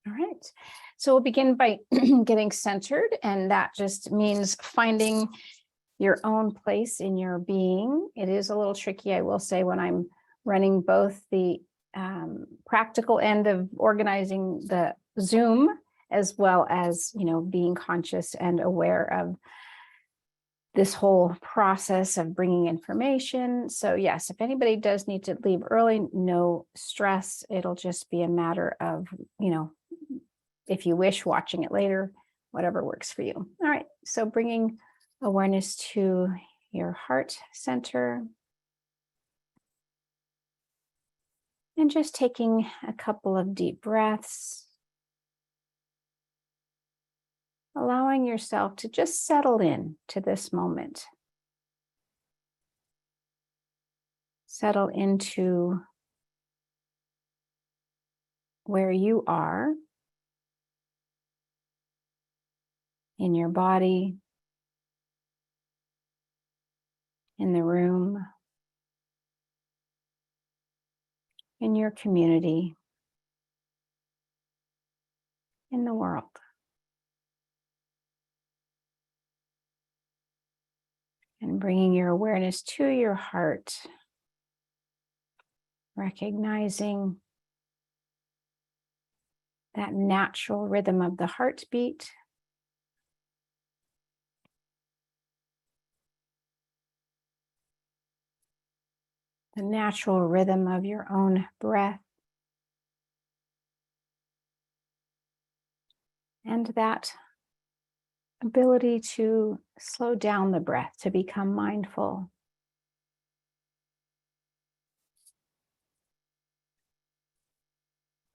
All right. So we'll begin by getting centered, and that just means finding your own place in your being. It is a little tricky, I will say, when I'm running both the practical end of organizing the Zoom, as well as, being conscious and aware of this whole process of bringing information. So yes, if anybody does need to leave early, no stress. It'll just be a matter of, if you wish, watching it later, whatever works for you. All right, so bringing awareness to your heart center. And just taking a couple of deep breaths. Allowing yourself to just settle in to this moment. Settle into where you are in your body, in the room, in your community, in the world. And bringing your awareness to your heart, recognizing that natural rhythm of the heartbeat. The natural rhythm of your own breath. And that ability to slow down the breath, to become mindful.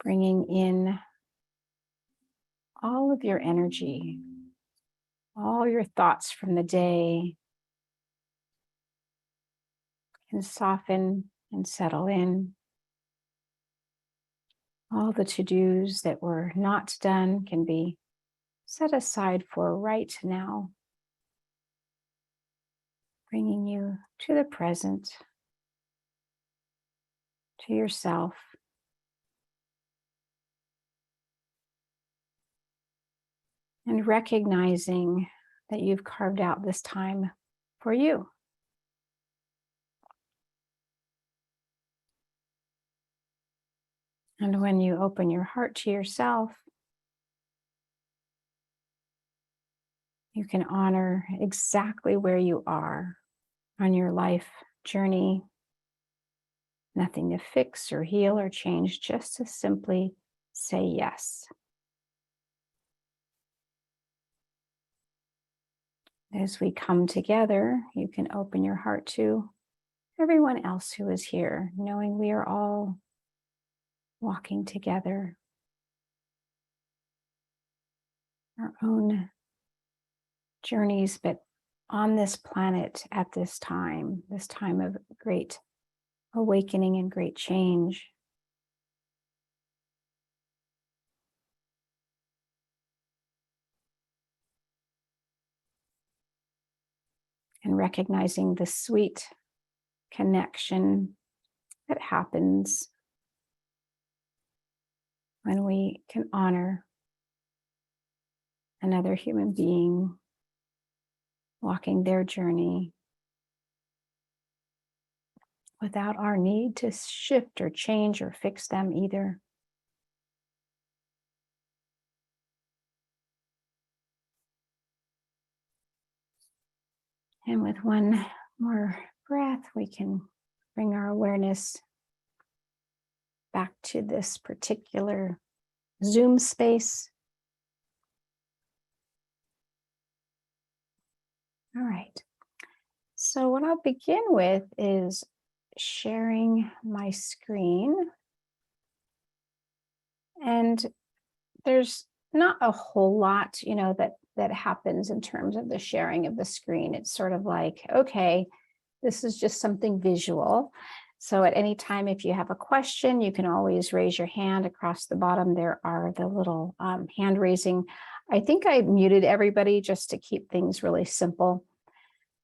Bringing in all of your energy, all your thoughts from the day, can soften and settle in. All the to-dos that were not done can be set aside for right now, bringing you to the present, to yourself. And recognizing that you've carved out this time for you. And when you open your heart to yourself, you can honor exactly where you are on your life journey. Nothing to fix or heal or change, just to simply say yes. As we come together, you can open your heart to everyone else who is here, knowing we are all walking together, our own journeys, but on this planet at this time of great awakening and great change. And recognizing the sweet connection that happens when we can honor another human being walking their journey without our need to shift or change or fix them either. And with one more breath, we can bring our awareness back to this particular Zoom space. All right. So what I'll begin with is sharing my screen. And there's not a whole lot, that happens in terms of the sharing of the screen. It's sort of like, okay, this is just something visual. So at any time, if you have a question, you can always raise your hand. Across the bottom, there are the little hand raising. I think I muted everybody just to keep things really simple.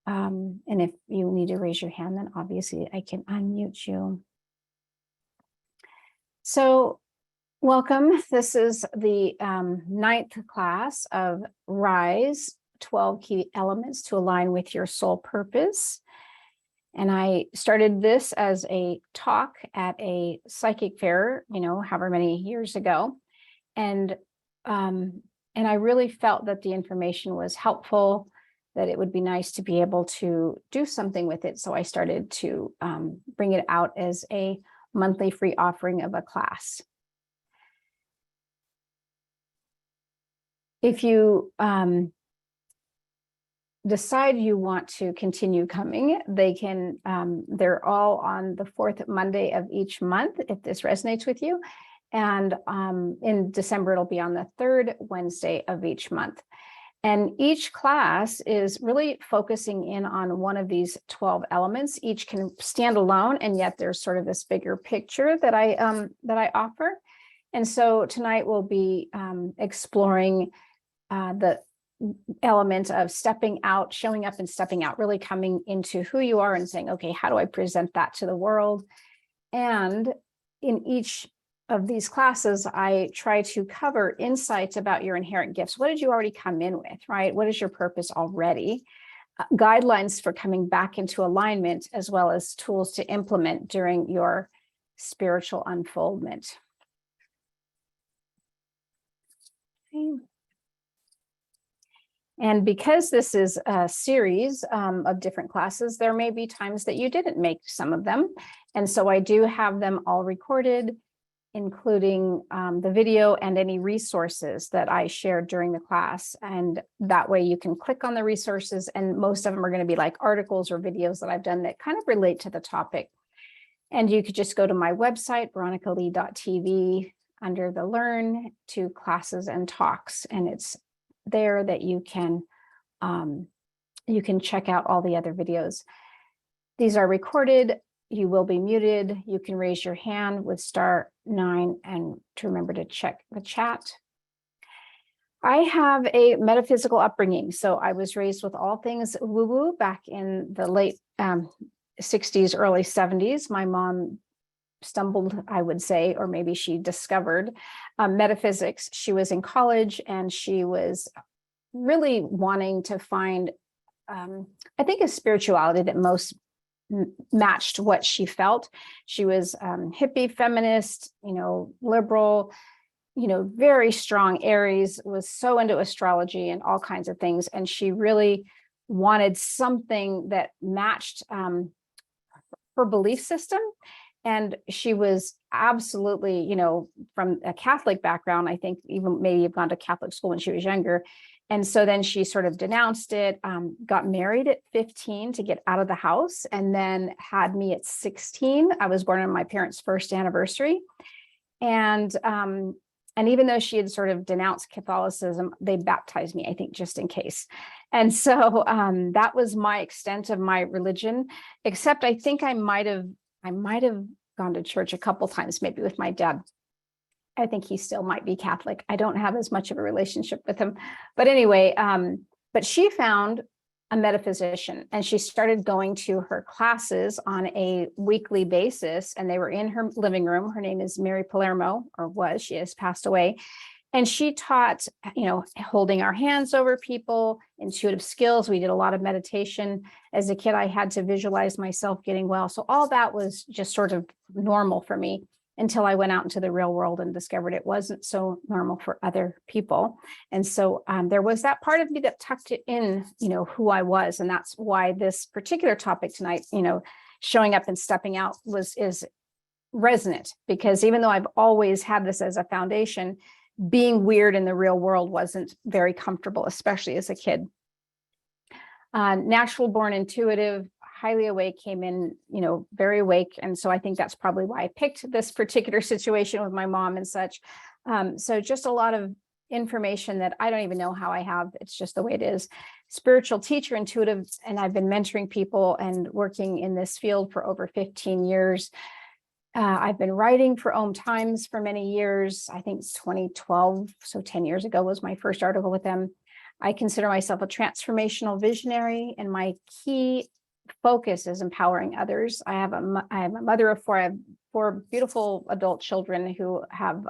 And if you need to raise your hand, then obviously I can unmute you. So Welcome. This is the ninth class of Rise, 12 Key Elements to Align with Your Soul Purpose. And I started this as a talk at a psychic fair, however many years ago. And I really felt that the information was helpful, that it would be nice to be able to do something with it. So I started to bring it out as a monthly free offering of a class. If you decide you want to continue coming, they can, they're all on the fourth Monday of each month, if this resonates with you. And in December, it'll be on the third Wednesday of each month. And each class is really focusing in on one of these 12 elements. Each can stand alone, and yet there's sort of this bigger picture that I offer. And so tonight we'll be exploring the element of stepping out, showing up and stepping out, really coming into who you are and saying, okay, how do I present that to the world? And in each of these classes, I try to cover insights about your inherent gifts. What did you already come in with, right? What is your purpose already? Guidelines for coming back into alignment, as well as tools to implement during your spiritual unfoldment. Okay. And because this is a series of different classes, there may be times that you didn't make some of them. And so I do have them all recorded, including the video and any resources that I shared during the class. And that way you can click on the resources, and most of them are going to be like articles or videos that I've done that kind of relate to the topic. And you could just go to my website, veronicalee.tv, under the Learn to Classes and Talks, and it's there that you can check out all the other videos. These are recorded. You will be muted. You can raise your hand with *9 and to remember to check the chat. I have a metaphysical upbringing. So I was raised with all things woo-woo back in the late 60s, early 70s. My mom stumbled, I would say, or maybe she discovered metaphysics. She was in college and she was really wanting to find, I think, a spirituality that most matched what she felt. She was hippie, feminist, liberal, very strong Aries, was so into astrology and all kinds of things. And she really wanted something that matched her belief system. And she was absolutely, from a Catholic background, I think even maybe have gone to Catholic school when she was younger. And so then she sort of denounced it, got married at 15 to get out of the house, and then had me at 16. I was born on my parents' first anniversary. And even though she had sort of denounced Catholicism, they baptized me, I think, just in case. And so that was my extent of my religion, except I think I might have gone to church a couple times, maybe with my dad. I think he still might be Catholic. I don't have as much of a relationship with him. But anyway, but she found a metaphysician, and she started going to her classes on a weekly basis, and they were in her living room. Her name is Mary Palermo, or was, she has passed away. And she taught, holding our hands over people, intuitive skills. We did a lot of meditation. As a kid, I had to visualize myself getting well. So all that was just sort of normal for me, until I went out into the real world and discovered it wasn't so normal for other people. And so there was that part of me that tucked it in, who I was. And that's why this particular topic tonight, showing up and stepping out is resonant, because even though I've always had this as a foundation, being weird in the real world wasn't very comfortable, especially as a kid. Natural born intuitive, highly awake, came in, very awake. And so I think that's probably why I picked this particular situation with my mom and such. So just a lot of information that I don't even know how I have. It's just the way it is. Spiritual teacher, intuitive, and I've been mentoring people and working in this field for over 15 years. I've been writing for Om Times for many years. I think it's 2012, so 10 years ago was my first article with them. I consider myself a transformational visionary, and my key focus is empowering others. I am a mother of four. I have 4 beautiful adult children who have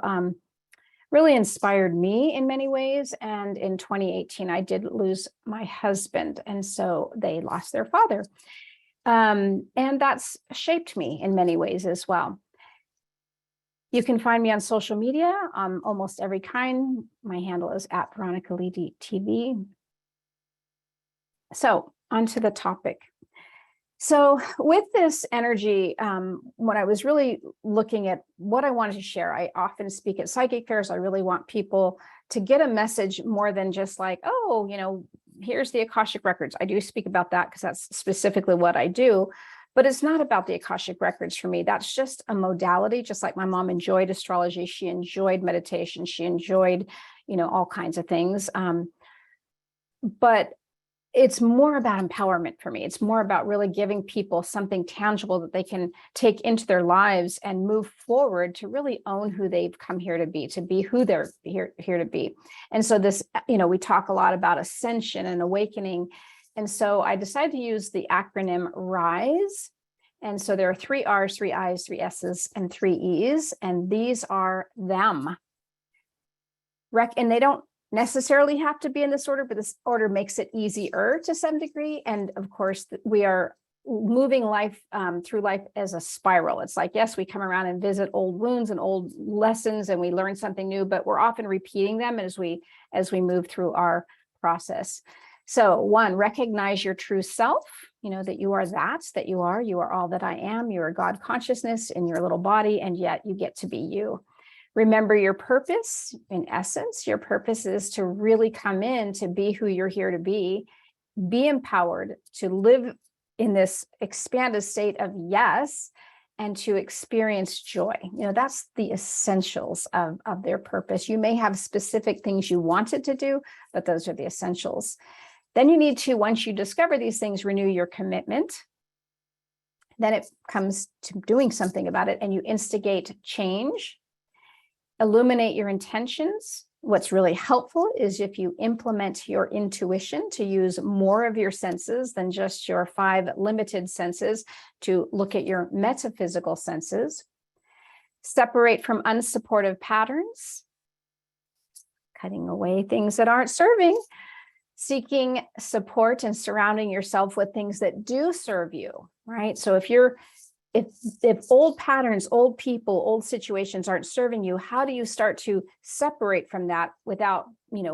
really inspired me in many ways. And in 2018, I did lose my husband. And so they lost their father. And that's shaped me in many ways as well. You can find me on social media, almost every kind. My handle is at Veronica Lee TV. So onto the topic. So with this energy, when I was really looking at what I wanted to share, I often speak at psychic fairs. I really want people to get a message more than just like, oh, here's the Akashic records. I do speak about that because that's specifically what I do. But it's not about the Akashic records for me. That's just a modality, just like my mom enjoyed astrology. She enjoyed meditation. She enjoyed, all kinds of things. But it's more about empowerment for me. It's more about really giving people something tangible that they can take into their lives and move forward to really own who they've come here to be who they're here to be. And so this, we talk a lot about ascension and awakening. And so I decided to use the acronym RISE. And so there are 3 R's, 3 I's, 3 S's, and 3 E's. And these are them. And they don't necessarily have to be in this order, but this order makes it easier to some degree. And of course, we are moving life through life as a spiral. It's like, yes, we come around and visit old wounds and old lessons, and we learn something new, but we're often repeating them as we move through our process. So 1, recognize your true self, that you are that you are all that I am. You are God consciousness in your little body, and yet you get to be you. Remember your purpose. In essence, your purpose is to really come in to be who you're here to be empowered to live in this expanded state of yes, and to experience joy. That's the essentials of their purpose. You may have specific things you wanted to do, but those are the essentials. Then you need to, once you discover these things, renew your commitment. Then it comes to doing something about it, and you instigate change. Illuminate your intentions. What's really helpful is if you implement your intuition to use more of your senses than just your 5 limited senses, to look at your metaphysical senses. Separate from unsupportive patterns, cutting away things that aren't serving. Seeking support and surrounding yourself with things that do serve you, right? So if old patterns, old people, old situations aren't serving you, how do you start to separate from that without,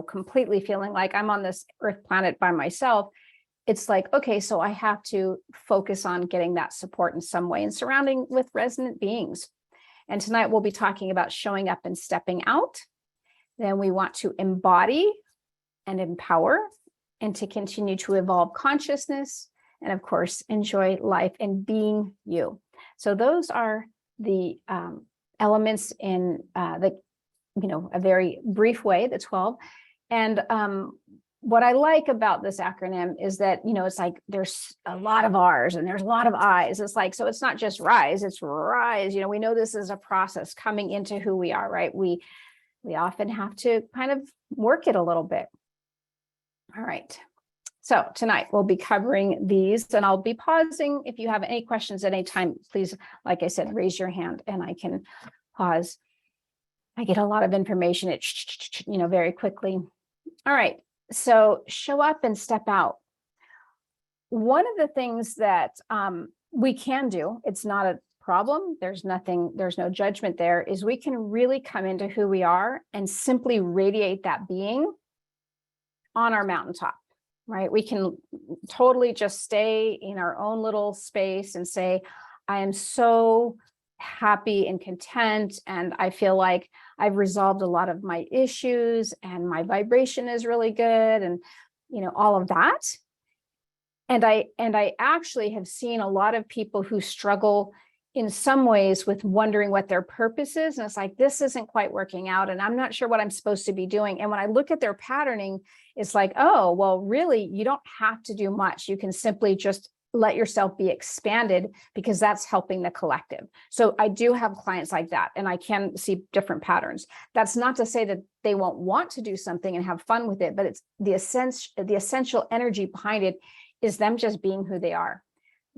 completely feeling like I'm on this earth planet by myself? It's like, okay, so I have to focus on getting that support in some way and surrounding with resonant beings. And tonight we'll be talking about showing up and stepping out. Then we want to embody and empower, and to continue to evolve consciousness, and of course, enjoy life and being you. So those are the elements in a very brief way, the 12. And what I like about this acronym is that, it's like there's a lot of R's and there's a lot of I's. It's like, so it's not just rise, it's rise. We know this is a process coming into who we are, right? We often have to kind of work it a little bit. All right. So tonight we'll be covering these, and I'll be pausing. If you have any questions at any time, please, like I said, raise your hand and I can pause. I get a lot of information, very quickly. All right. So show up and step out. One of the things that we can do, it's not a problem, there's no judgment there, is we can really come into who we are and simply radiate that being on our mountaintop, right? We can totally just stay in our own little space and say, I am so happy and content, and I feel like I've resolved a lot of my issues, and my vibration is really good, and all of that. And I actually have seen a lot of people who struggle in some ways with wondering what their purpose is. And it's like, this isn't quite working out, and I'm not sure what I'm supposed to be doing. And when I look at their patterning, it's like, oh, well, really, you don't have to do much. You can simply just let yourself be expanded, because that's helping the collective. So I do have clients like that, and I can see different patterns. That's not to say that they won't want to do something and have fun with it, but it's the essential energy behind it is them just being who they are.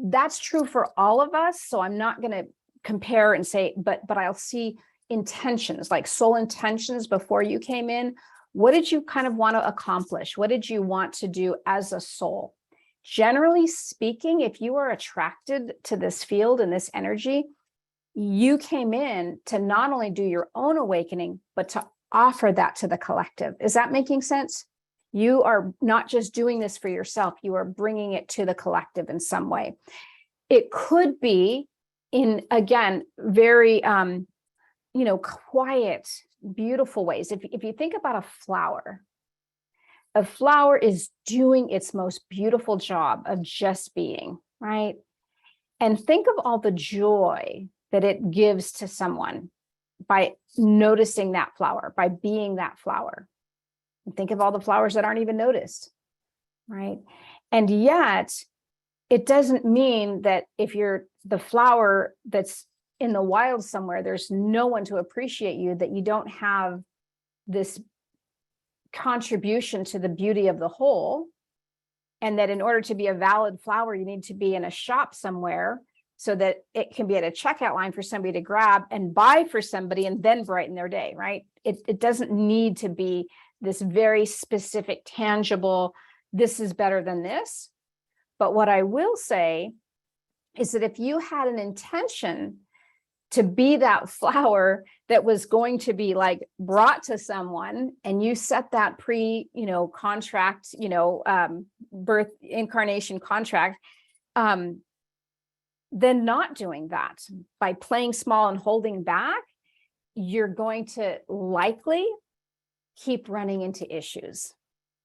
That's true for all of us. So I'm not going to compare and say, but I'll see intentions, like soul intentions before you came in. What did you kind of want to accomplish? What did you want to do as a soul? Generally speaking, if you are attracted to this field and this energy, you came in to not only do your own awakening, but to offer that to the collective. Is that making sense? You are not just doing this for yourself, you are bringing it to the collective in some way. It could be in, again, very, quiet, beautiful ways. If you think about a flower is doing its most beautiful job of just being, right? And think of all the joy that it gives to someone by noticing that flower, by being that flower. And think of all the flowers that aren't even noticed, right? And yet, it doesn't mean that if you're the flower that's in the wild somewhere, there's no one to appreciate you, that you don't have this contribution to the beauty of the whole. And that in order to be a valid flower, you need to be in a shop somewhere so that it can be at a checkout line for somebody to grab and buy for somebody and then brighten their day, right? It doesn't need to be this very specific, tangible, this is better than this. But what I will say is that if you had an intention to be that flower that was going to be like brought to someone, and you set that contract, birth incarnation contract, then not doing that, by playing small and holding back, you're going to likely keep running into issues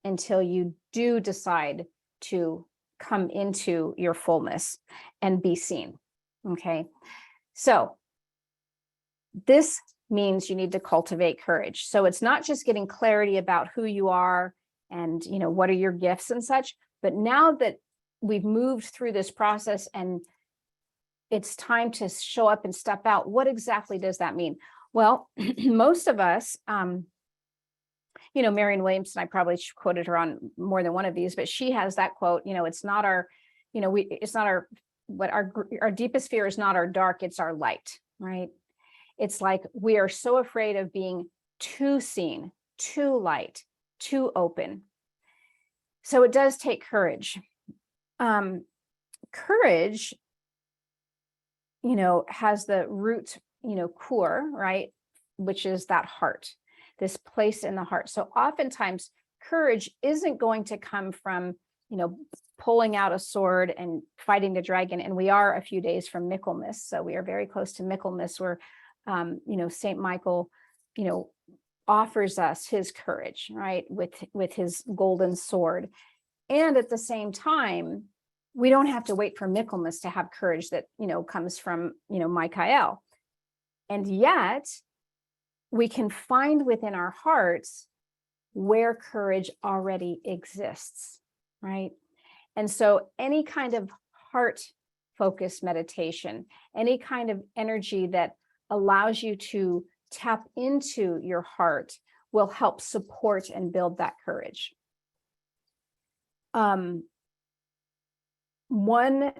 until you do decide to come into your fullness and be seen. Okay. So this means you need to cultivate courage. So it's not just getting clarity about who you are and, what are your gifts and such, but now that we've moved through this process and it's time to show up and step out, what exactly does that mean? Well, most of us, Marianne Williamson, I probably quoted her on more than one of these, but she has that quote, it's not our, our deepest fear is not our dark, it's our light, right? It's like we are so afraid of being too seen, too light, too open. So it does take courage. Courage, has the root, core, right? Which is that heart, this place in the heart. So oftentimes courage isn't going to come from, pulling out a sword and fighting the dragon. And we are a few days from Michaelmas. So we are very close to Michaelmas, where, Saint Michael, offers us his courage, right? With his golden sword. And at the same time, we don't have to wait for Michaelmas to have courage that, comes from, Michael. And yet we can find within our hearts where courage already exists, right? And so any kind of heart-focused meditation, any kind of energy that allows you to tap into your heart will help support and build that courage. One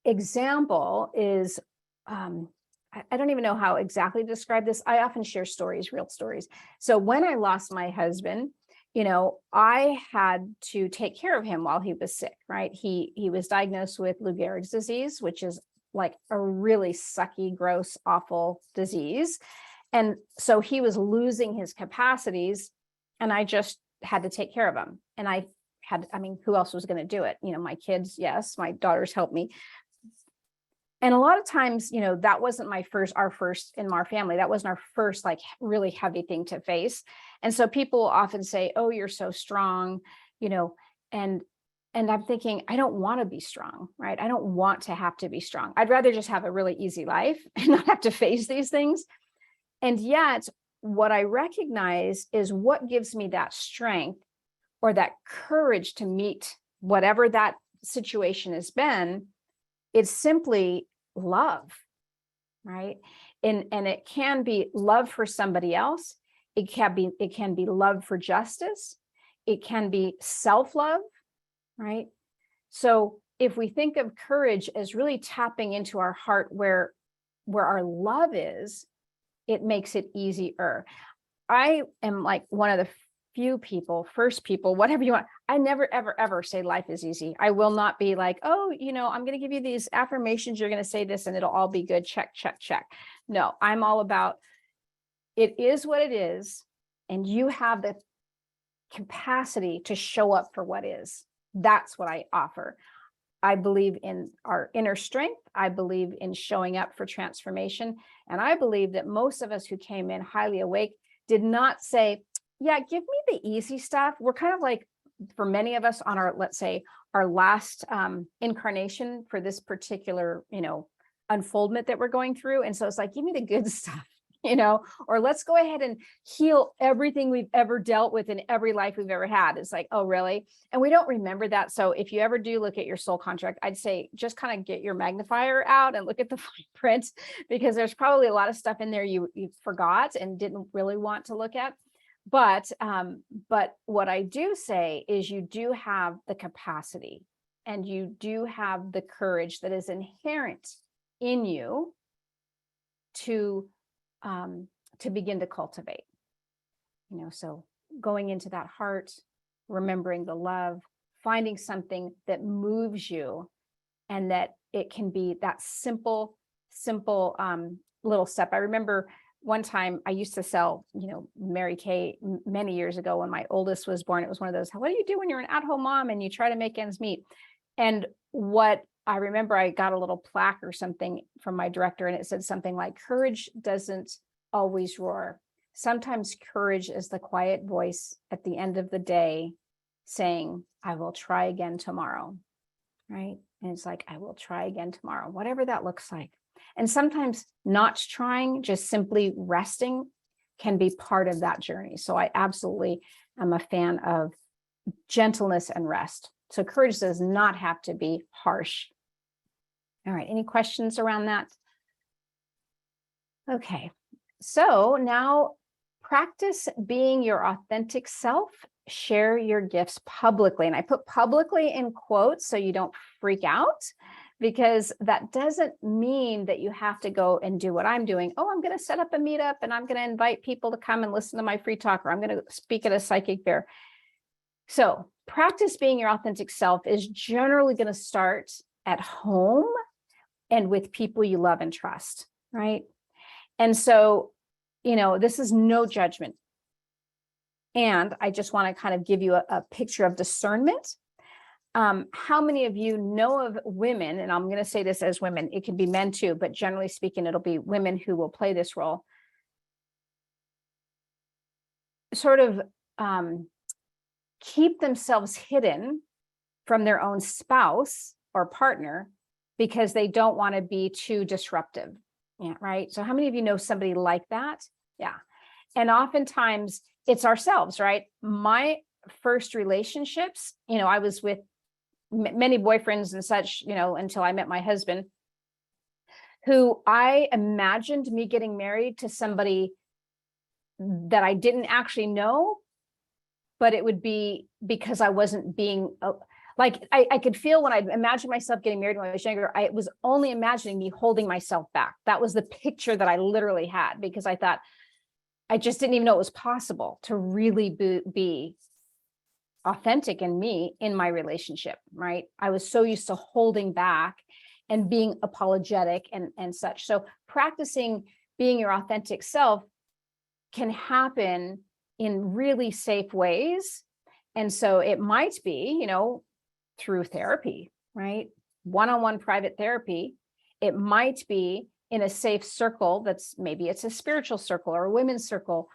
example is, I don't even know how exactly to describe this. I often share stories, real stories. So when I lost my husband, I had to take care of him while he was sick, right? He was diagnosed with Lou Gehrig's disease, which is like a really sucky, gross, awful disease. And so he was losing his capacities, and I just had to take care of him. And who else was going to do it? My kids, yes, my daughters helped me. And a lot of times, that wasn't our first in our family. That wasn't our first, like, really heavy thing to face. And so people often say, oh, you're so strong, and I'm thinking, I don't want to be strong, right? I don't want to have to be strong. I'd rather just have a really easy life and not have to face these things. And yet what I recognize is what gives me that strength or that courage to meet whatever that situation has been. It's simply love, right? And it can be love for somebody else. It can be love for justice. It can be self-love, right? So if we think of courage as really tapping into our heart where our love is, it makes it easier. I am like one of the first people, whatever you want. I never, ever, ever say life is easy. I will not be like, oh, I'm going to give you these affirmations. You're going to say this and it'll all be good. Check, check, check. No, I'm all about it is what it is. And you have the capacity to show up for what is. That's what I offer. I believe in our inner strength. I believe in showing up for transformation. And I believe that most of us who came in highly awake did not say, yeah, give me the easy stuff. We're kind of like, for many of us on our, let's say, our last incarnation for this particular, unfoldment that we're going through. And so it's like, give me the good stuff, or let's go ahead and heal everything we've ever dealt with in every life we've ever had. It's like, oh, really? And we don't remember that. So if you ever do look at your soul contract, I'd say just kind of get your magnifier out and look at the fine print, because there's probably a lot of stuff in there you forgot and didn't really want to look at. But what I do say is you do have the capacity and you do have the courage that is inherent in you to begin to cultivate, so going into that heart, remembering the love, finding something that moves you, and that it can be that simple little step. I remember one time I used to sell, Mary Kay many years ago when my oldest was born. It was one of those, what do you do when you're an at-home mom and you try to make ends meet? And what I remember, I got a little plaque or something from my director, and it said something like, courage doesn't always roar. Sometimes courage is the quiet voice at the end of the day saying, I will try again tomorrow, right? And it's like, I will try again tomorrow, whatever that looks like. And sometimes not trying, just simply resting can be part of that journey. So I absolutely am a fan of gentleness and rest. So courage does not have to be harsh. All right, any questions around that? Okay, so now practice being your authentic self. Share your gifts publicly. And I put publicly in quotes so you don't freak out, because that doesn't mean that you have to go and do what I'm doing. Oh, I'm going to set up a meetup and I'm going to invite people to come and listen to my free talk, or I'm going to speak at a psychic fair. So practice being your authentic self is generally going to start at home and with people you love and trust, right? And so, this is no judgment. And I just want to kind of give you a picture of discernment. How many of you know of women, and I'm going to say this as women, it can be men too, but generally speaking, it'll be women who will play this role, sort of keep themselves hidden from their own spouse or partner because they don't want to be too disruptive. Yeah, right. So how many of you know somebody like that? Yeah. And oftentimes it's ourselves, right? My first relationships, I was with many boyfriends and such, until I met my husband, who I imagined me getting married to somebody that I didn't actually know, but it would be because I wasn't being like, I could feel when I imagined myself getting married when I was younger, I was only imagining me holding myself back. That was the picture that I literally had, because I thought, I just didn't even know it was possible to really be authentic in me in my relationship, right? I was so used to holding back and being apologetic and such. So practicing being your authentic self can happen in really safe ways. And so it might be, through therapy, right? One-on-one private therapy. It might be in a safe circle maybe it's a spiritual circle or a women's circle.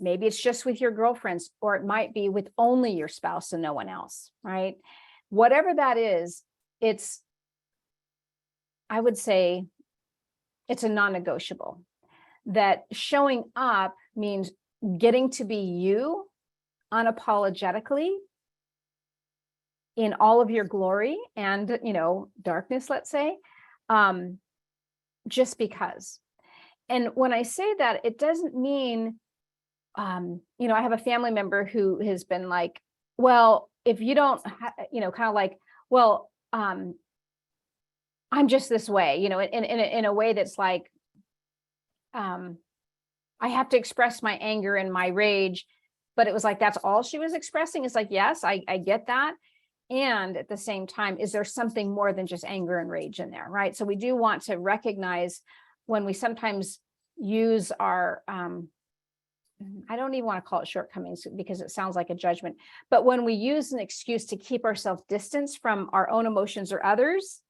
Maybe it's just with your girlfriends, or it might be with only your spouse and no one else, right? Whatever that is, I would say it's a non-negotiable. That showing up means getting to be you unapologetically in all of your glory and, darkness, let's say, just because. And when I say that, it doesn't mean, I have a family member who has been like, well, if you don't, kind of like, well, I'm just this way, in a way that's like, I have to express my anger and my rage. But it was like, that's all she was expressing. It's like, yes, I get that. And at the same time, is there something more than just anger and rage in there, right? So we do want to recognize when we sometimes use our, I don't even want to call it shortcomings because it sounds like a judgment, but when we use an excuse to keep ourselves distanced from our own emotions or others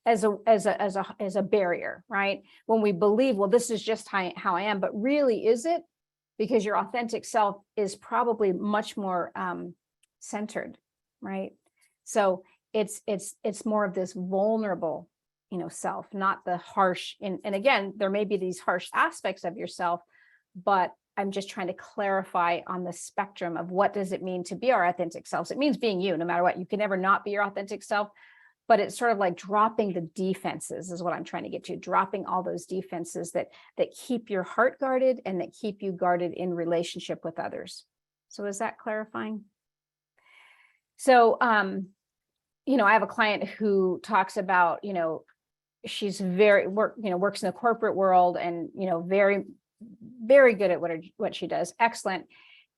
as a barrier, right? When we believe, well, this is just how I am, but really, is it? Because your authentic self is probably much more centered, right? So it's more of this vulnerable, self, not the harsh. And again, there may be these harsh aspects of yourself, but I'm just trying to clarify on the spectrum of what does it mean to be our authentic selves. It means being you, no matter what. You can never not be your authentic self, but it's sort of like dropping the defenses is what I'm trying to get to, dropping all those defenses that keep your heart guarded and that keep you guarded in relationship with others. So is that clarifying? So, I have a client who talks about, she's works in the corporate world and, very, very good at what she does. Excellent.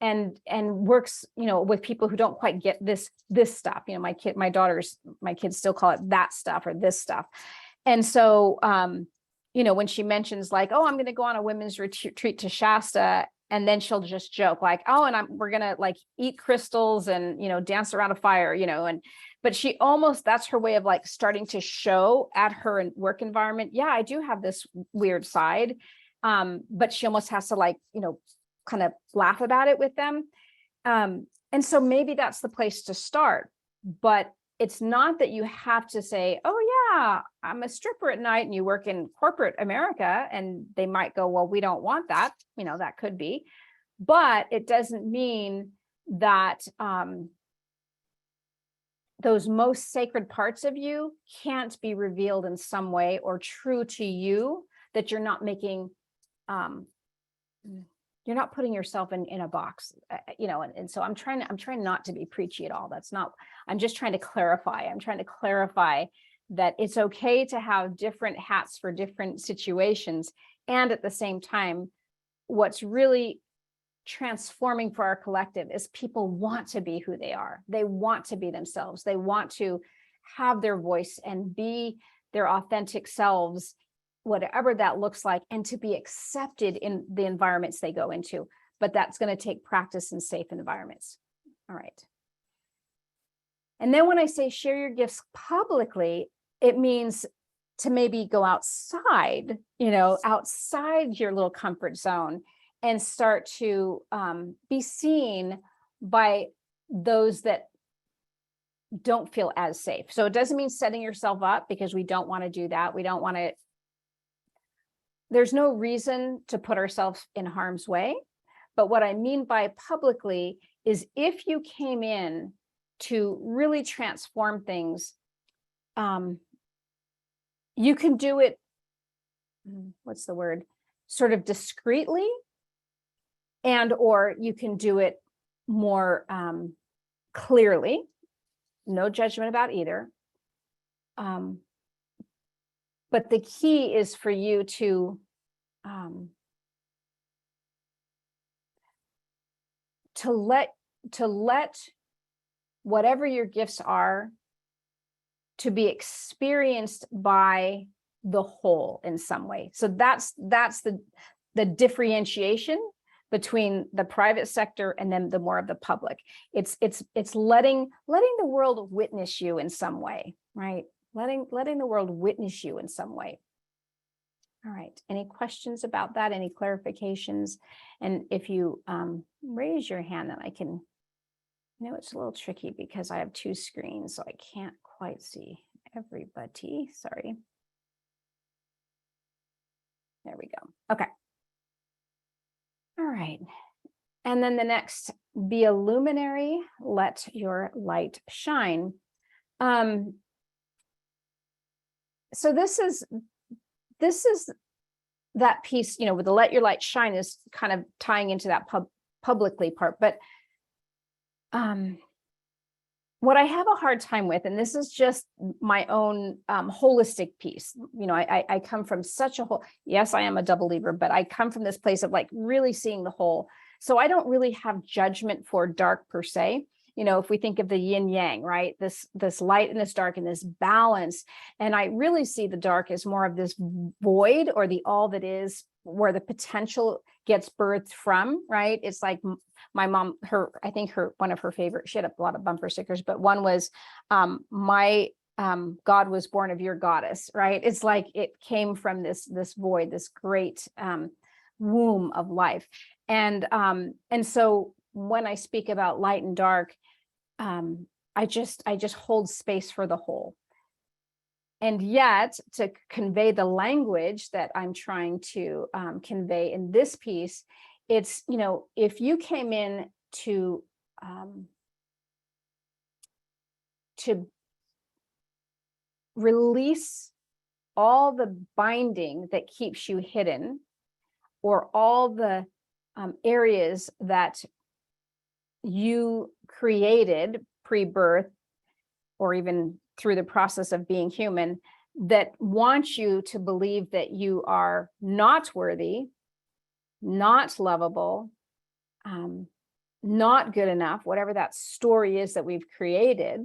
And works, with people who don't quite get this stuff. My kids still call it that stuff or this stuff. And so, when she mentions like, oh, I'm going to go on a women's retreat to Shasta, and then she'll just joke like, oh, and we're going to like eat crystals and, dance around a fire, but she almost, that's her way of like starting to show at her work environment. Yeah, I do have this weird side. But she almost has to like, kind of laugh about it with them. And so maybe that's the place to start, but it's not that you have to say, oh yeah, I'm a stripper at night and you work in corporate America, and they might go, well, we don't want that. That could be, but it doesn't mean that, those most sacred parts of you can't be revealed in some way or true to you, that you're not making, you're not putting yourself in a box, and so I'm trying not to be preachy at all. That's not, I'm just trying to clarify. I'm trying to clarify that it's okay to have different hats for different situations. And at the same time, what's really transforming for our collective is people want to be who they are. They want to be themselves. They want to have their voice and be their authentic selves, whatever that looks like, and to be accepted in the environments they go into. But that's going to take practice in safe environments. All right. And then when I say share your gifts publicly, it means to maybe go outside, outside your little comfort zone and start to be seen by those that don't feel as safe. So it doesn't mean setting yourself up, because we don't want to do that. We don't want to, there's no reason to put ourselves in harm's way. But what I mean by publicly is if you came in to really transform things, you can do it, what's the word, sort of discreetly, and or you can do it more clearly. No judgment about either. But the key is for you to let whatever your gifts are to be experienced by the whole in some way. So that's the differentiation between the private sector and then the more of the public. It's letting the world witness you in some way, right? Letting the world witness you in some way. All right. Any questions about that? Any clarifications? And if you raise your hand, then I can. It's a little tricky because I have two screens, so I can't quite see everybody. Sorry. There we go. Okay. All right. And then the next, be a luminary, let your light shine. So this is that piece, with the let your light shine is kind of tying into that publicly part, but what I have a hard time with, and this is just my own holistic piece, I come from such a whole, yes, I am a double believer, but I come from this place of like really seeing the whole. So I don't really have judgment for dark per se. If we think of the yin yang, right? This light and this dark and this balance. And I really see the dark as more of this void, or the all that is, where the potential gets birthed from, right? It's like my mom, I think one of her favorite, she had a lot of bumper stickers, but one was, my God was born of your goddess, right? It's like it came from this void, this great womb of life. And so when I speak about light and dark, I just hold space for the whole. And yet, to convey the language that I'm trying to convey in this piece, it's, if you came in to release all the binding that keeps you hidden, or all the areas that you created pre-birth, or even through the process of being human, that want you to believe that you are not worthy, not lovable, not good enough, whatever that story is that we've created.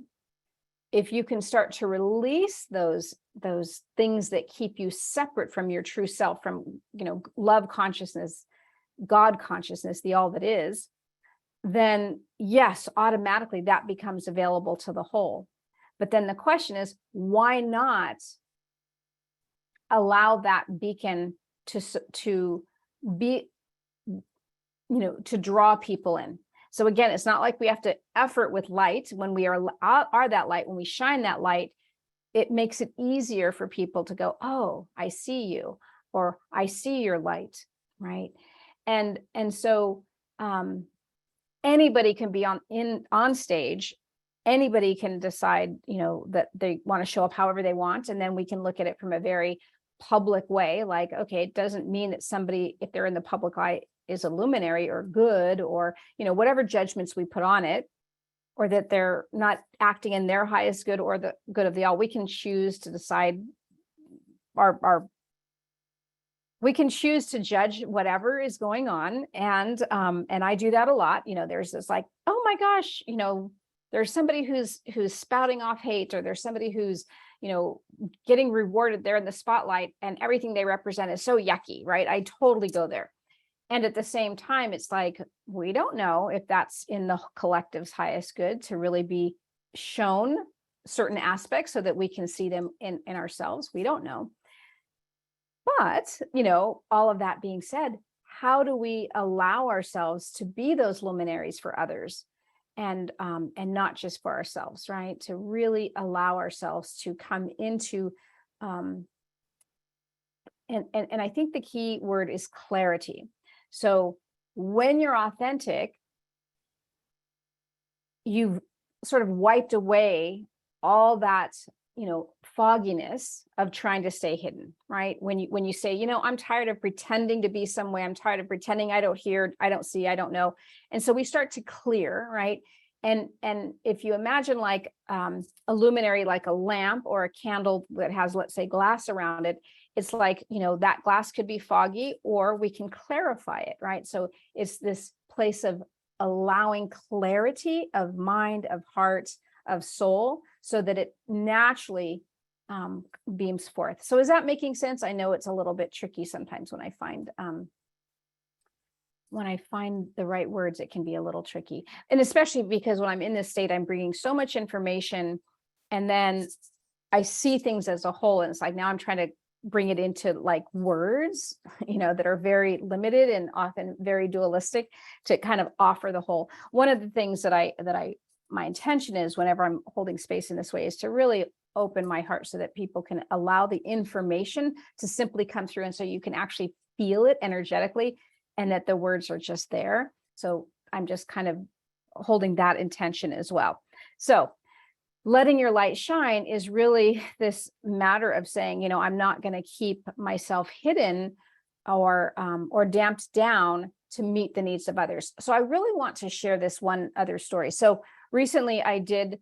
If you can start to release those things that keep you separate from your true self, from love consciousness, God consciousness, the all that is, then yes, automatically that becomes available to the whole. But then the question is, why not allow that beacon to be, to draw people in? So again, it's not like we have to effort with light. When we are that light, when we shine that light, it makes it easier for people to go, oh, I see you, or I see your light, right? And so anybody can be on stage. Anybody can decide, that they want to show up however they want. And then we can look at it from a very public way. Like, okay, it doesn't mean that somebody, if they're in the public eye, is a luminary or good, or, whatever judgments we put on it, or that they're not acting in their highest good or the good of the all. We can choose to decide we can choose to judge whatever is going on. And I do that a lot. There's this like, oh my gosh, there's somebody who's spouting off hate, or there's somebody who's, getting rewarded there in the spotlight, and everything they represent is so yucky, right? I totally go there. And at the same time, it's like, we don't know if that's in the collective's highest good to really be shown certain aspects so that we can see them in ourselves. We don't know. But, all of that being said, how do we allow ourselves to be those luminaries for others, and not just for ourselves, right? To really allow ourselves to come into, and I think the key word is clarity. So when you're authentic, you've sort of wiped away all that, fogginess of trying to stay hidden, right? When you say, I'm tired of pretending to be some way, I'm tired of pretending I don't hear, I don't see, I don't know. And so we start to clear, right? And if you imagine like a luminary, like a lamp or a candle that has, let's say, glass around it, it's like, that glass could be foggy, or we can clarify it, right? So it's this place of allowing clarity of mind, of heart, of soul, so that it naturally beams forth. So is that making sense? I know it's a little bit tricky sometimes when I find the right words, it can be a little tricky. And especially because when I'm in this state, I'm bringing so much information, and then I see things as a whole. And it's like, now I'm trying to bring it into like words, that are very limited and often very dualistic, to kind of offer the whole. One of the things that my intention is, whenever I'm holding space in this way, is to really open my heart so that people can allow the information to simply come through. And so you can actually feel it energetically, and that the words are just there. So I'm just kind of holding that intention as well. So letting your light shine is really this matter of saying, I'm not going to keep myself hidden or damped down to meet the needs of others. So I really want to share this one other story. So recently I did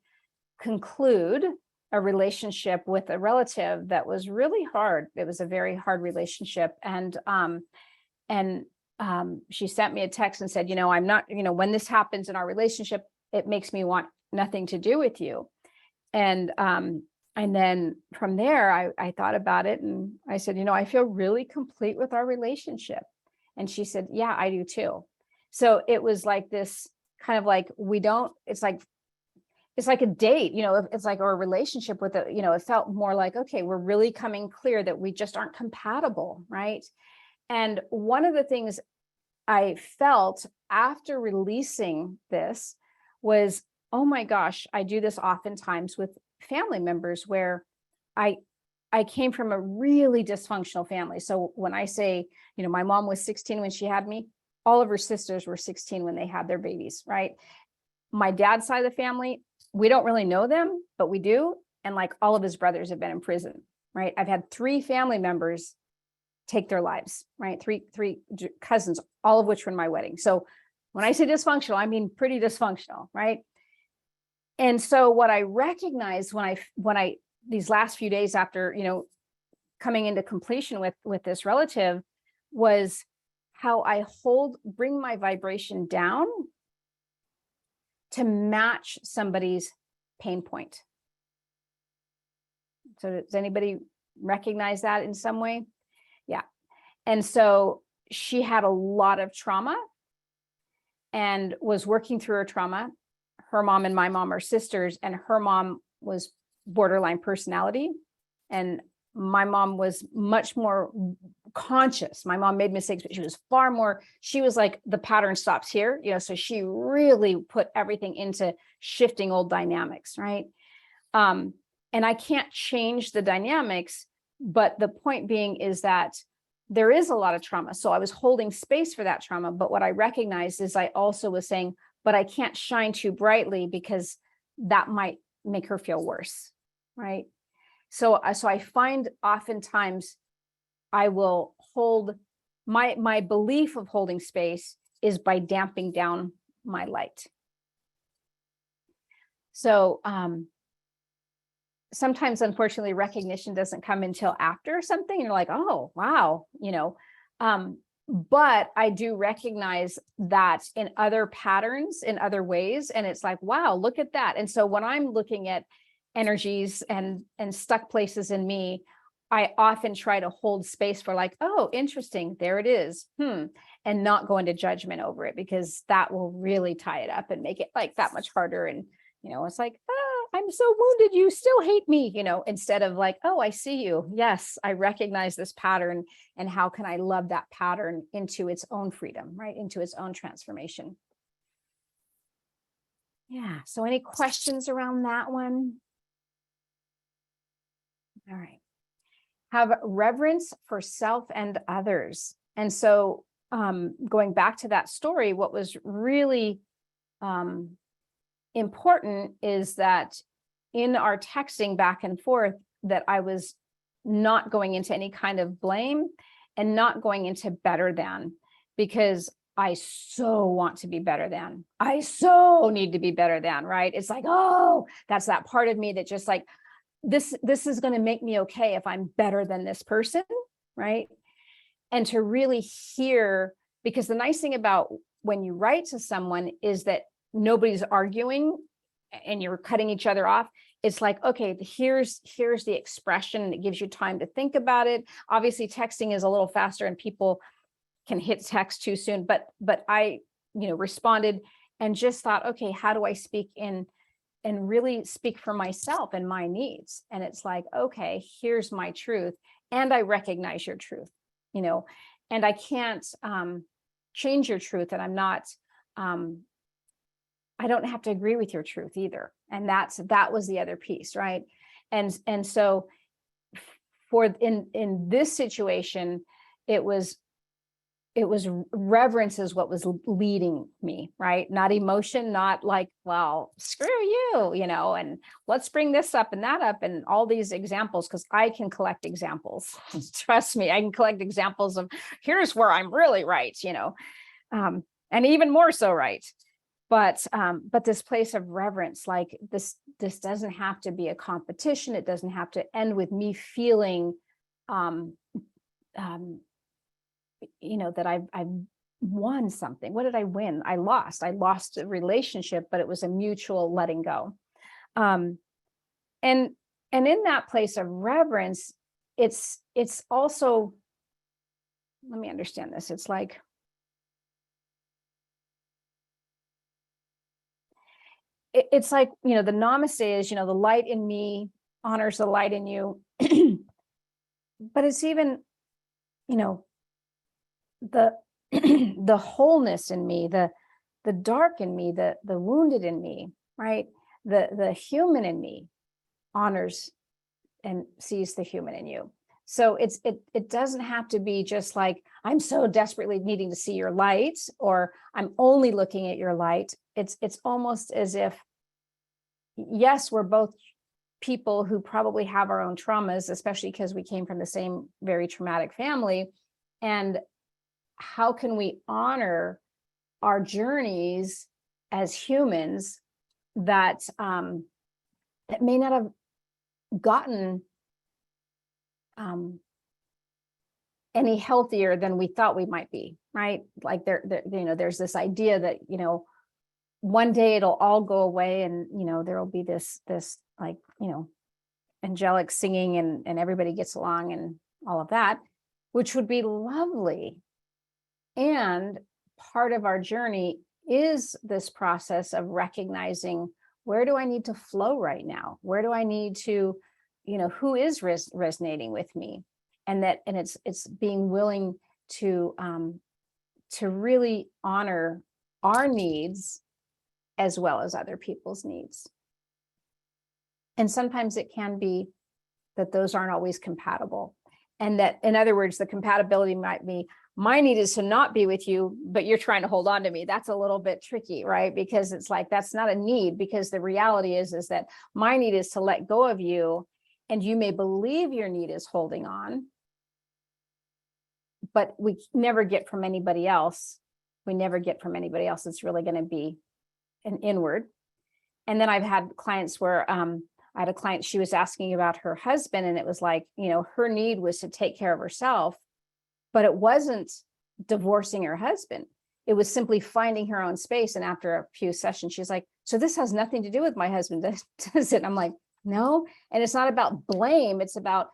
conclude a relationship with a relative that was really hard. It was a very hard relationship. And she sent me a text and said, I'm not, when this happens in our relationship, it makes me want nothing to do with you. And then from there, I thought about it and I said, I feel really complete with our relationship. And she said, yeah, I do too. So it was like this kind of like, it's like a date, it's like our relationship with it, it felt more like, okay, we're really coming clear that we just aren't compatible, right? And one of the things I felt after releasing this was, oh my gosh, I do this oftentimes with family members where I came from a really dysfunctional family. So when I say, my mom was 16 when she had me, all of her sisters were 16 when they had their babies, right? My dad's side of the family, we don't really know them, but we do. And like all of his brothers have been in prison, right? I've had 3 family members take their lives, right? Three cousins, all of which were in my wedding. So when I say dysfunctional, I mean pretty dysfunctional, right? And so what I recognized when I these last few days after, coming into completion with this relative was how I bring my vibration down to match somebody's pain point. So does anybody recognize that in some way? Yeah. And so she had a lot of trauma and was working through her trauma. Her mom and my mom are sisters, and her mom was borderline personality. And my mom was much more conscious. My mom made mistakes, but she was like, the pattern stops here, so she really put everything into shifting old dynamics, right? And I can't change the dynamics, but the point being is that there is a lot of trauma. So I was holding space for that trauma. But what I recognized is I also was saying, but I can't shine too brightly because that might make her feel worse, right? So I find oftentimes I will hold my belief of holding space is by damping down my light. So sometimes, unfortunately, recognition doesn't come until after something. You're like, oh, wow, but I do recognize that in other patterns, in other ways. And it's like, wow, look at that. And so when I'm looking at energies and stuck places in me, I often try to hold space for like, oh, interesting, there it is, and not go into judgment over it, because that will really tie it up and make it like that much harder. And, it's like, I'm so wounded, you still hate me, instead of like, oh, I see you. Yes, I recognize this pattern. And how can I love that pattern into its own freedom, right? Into its own transformation. Yeah. So any questions around that one? All right. Have reverence for self and others. And so going back to that story, what was really important is that in our texting back and forth, that I was not going into any kind of blame and not going into better than, because I so want to be better than. I so need to be better than, right? It's like, oh, that's that part of me that just like, this is going to make me okay if I'm better than this person, right? And to really hear, because the nice thing about when you write to someone is that nobody's arguing and you're cutting each other off. It's like, okay, here's the expression, and it gives you time to think about it. Obviously, texting is a little faster and people can hit text too soon, but I, responded and just thought, okay, how do I speak in and really speak for myself and my needs? And it's like, okay, here's my truth. And I recognize your truth, and I can't change your truth. And I'm not, I don't have to agree with your truth either. And that was the other piece, right? And so in this situation, it was reverence is what was leading me, right? Not emotion, not like, well, screw you, and let's bring this up and that up and all these examples, because I can collect examples. Trust me, I can collect examples of here's where I'm really right, and even more so right. but this place of reverence, like this doesn't have to be a competition. It doesn't have to end with me feeling, that I've won something. What did I win? I lost a relationship, but it was a mutual letting go. And in that place of reverence, it's also, let me understand this. It's like, it's like, the namaste is, the light in me honors the light in you. But it's even, the the wholeness in me, the dark in me, the wounded in me, right? The human in me honors and sees the human in you. So it doesn't have to be just like, I'm so desperately needing to see your light, or I'm only looking at your light. It's almost as if, yes, we're both people who probably have our own traumas, especially because we came from the same very traumatic family. And how can we honor our journeys as humans that that may not have gotten any healthier than we thought we might be, right? Like there's this idea that, one day it'll all go away, and there will be this like, angelic singing, and everybody gets along and all of that, which would be lovely. And part of our journey is this process of recognizing, where do I need to flow right now? Where do I need to, who is resonating with me? And it's being willing to really honor our needs as well as other people's needs. And sometimes it can be that those aren't always compatible. And that, in other words, the compatibility might be, my need is to not be with you, but you're trying to hold on to me. That's a little bit tricky, right? Because it's like, that's not a need, because the reality is that my need is to let go of you, and you may believe your need is holding on, but we never get from anybody else. We never get from anybody else. It's really going to be an inward. And then I've had clients where I had a client, she was asking about her husband, and it was like, her need was to take care of herself, but it wasn't divorcing her husband. It was simply finding her own space. And after a few sessions, she's like, so this has nothing to do with my husband, does it? And I'm like, no. And it's not about blame. It's about,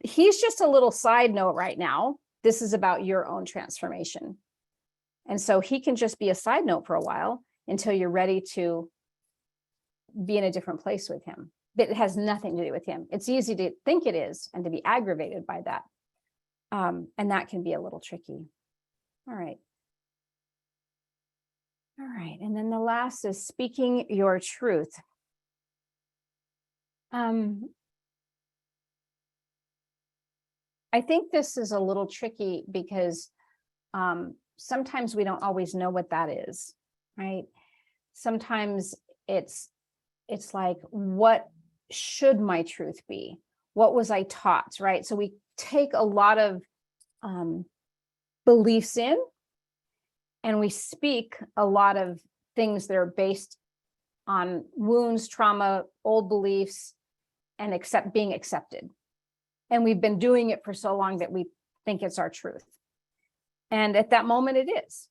he's just a little side note right now. This is about your own transformation. And so he can just be a side note for a while until you're ready to be in a different place with him. But it has nothing to do with him. It's easy to think it is and to be aggravated by that. And that can be a little tricky. All right. All right. And then the last is speaking your truth. I think this is a little tricky because sometimes we don't always know what that is, right? Sometimes it's like, what should my truth be? What was I taught, right? So we take a lot of beliefs in, and we speak a lot of things that are based on wounds, trauma, old beliefs, and being accepted. And we've been doing it for so long that we think it's our truth. And at that moment, it is.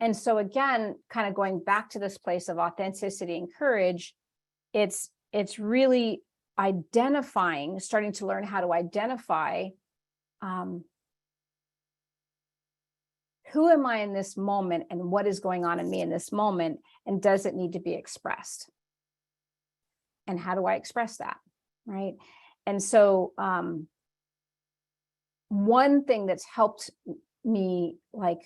And so again, kind of going back to this place of authenticity and courage, it's really identifying, starting to learn how to identify, who am I in this moment, and what is going on in me in this moment, and does it need to be expressed? And how do I express that, right? And so one thing that's helped me like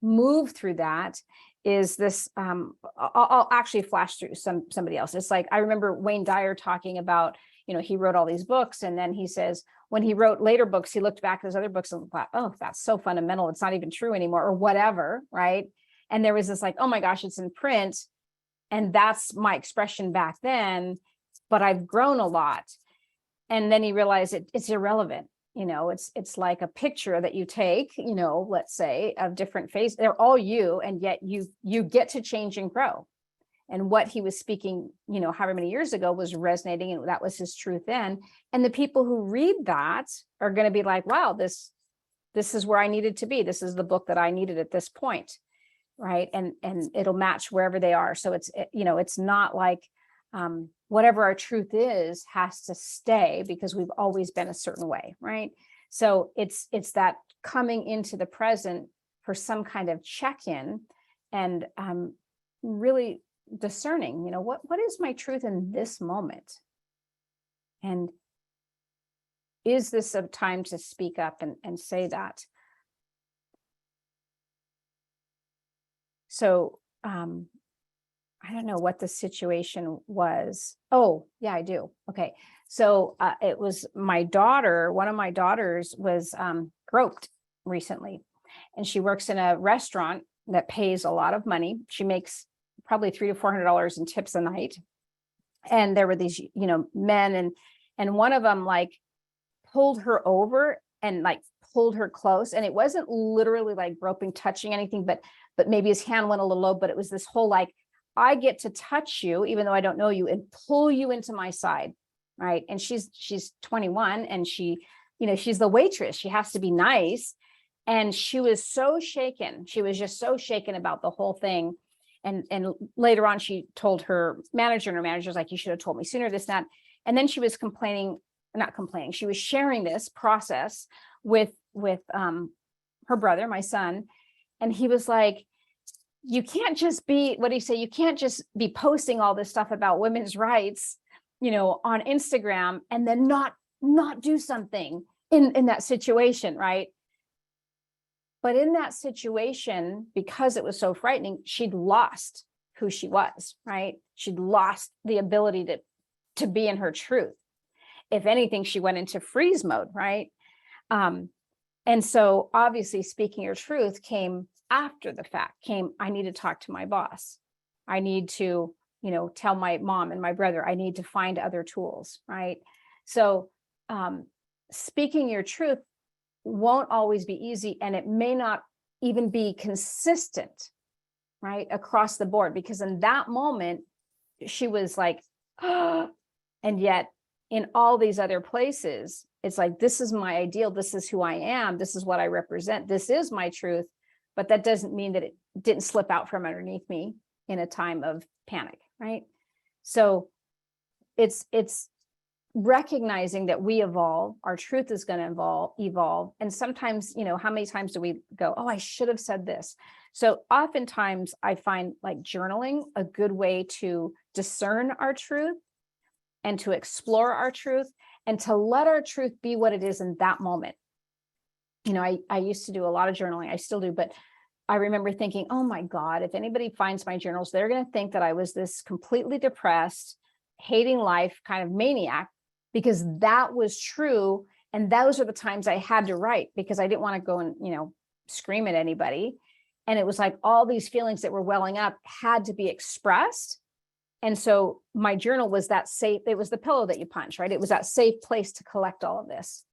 move through that is this, I'll actually flash through somebody else. It's like, I remember Wayne Dyer talking about, he wrote all these books, and then he says, when he wrote later books, he looked back at his other books and thought, oh, that's so fundamental, it's not even true anymore, or whatever, right? And there was this like, oh my gosh, it's in print, and that's my expression back then, but I've grown a lot. And then he realized it's irrelevant. You know, it's like a picture that you take, you know, let's say, of different phases. They're all you, and yet you get to change and grow. And what he was speaking, you know, however many years ago was resonating, and that was his truth then. And the people who read that are going to be like, wow, this is where I needed to be. This is the book that I needed at this point. Right. And it'll match wherever they are. So it's, you know, it's not like whatever our truth is has to stay because we've always been a certain way. Right. So it's that coming into the present for some kind of check-in, and really discerning, you know, what is my truth in this moment? And is this a time to speak up and say that? So I don't know what the situation was. Oh, yeah, I do. Okay. So it was my daughter, one of my daughters was groped recently, and she works in a restaurant that pays a lot of money. She makes probably $300 to $400 in tips a night. And there were these, you know, men, and one of them like pulled her over and like pulled her close. And it wasn't literally like groping, touching anything, but maybe his hand went a little low, but it was this whole, like, I get to touch you, even though I don't know you, and pull you into my side. Right. And she's 21, and she, you know, she's the waitress. She has to be nice. And she was so shaken. She was just so shaken about the whole thing. And later on, she told her manager, and her manager's like, you should have told me sooner, this, that. And then she was not complaining. She was sharing this process with her brother, my son. And he was like, you can't just be, what do you say? You can't just be posting all this stuff about women's rights, you know, on Instagram, and then not do something in that situation. Right. But in that situation, because it was so frightening, she'd lost who she was, right? She'd lost the ability to be in her truth. If anything, she went into freeze mode, right? And so obviously speaking your truth came after the fact, I need to talk to my boss. I need to, you know, tell my mom and my brother, I need to find other tools, right? So speaking your truth won't always be easy, and it may not even be consistent, right, across the board, because in that moment she was like, oh, and yet in all these other places it's like, this is my ideal, this is who I am, this is what I represent, this is my truth. But that doesn't mean that it didn't slip out from underneath me in a time of panic, right? So it's recognizing that we evolve, our truth is going to evolve. And sometimes, you know, how many times do we go, oh, I should have said this? So oftentimes I find like journaling a good way to discern our truth and to explore our truth and to let our truth be what it is in that moment. You know, I used to do a lot of journaling. I still do, but I remember thinking, oh my God, if anybody finds my journals, they're going to think that I was this completely depressed, hating life kind of maniac, because that was true. And those are the times I had to write, because I didn't want to go and, you know, scream at anybody. And it was like all these feelings that were welling up had to be expressed. And so my journal was that safe, it was the pillow that you punch, right? It was that safe place to collect all of this.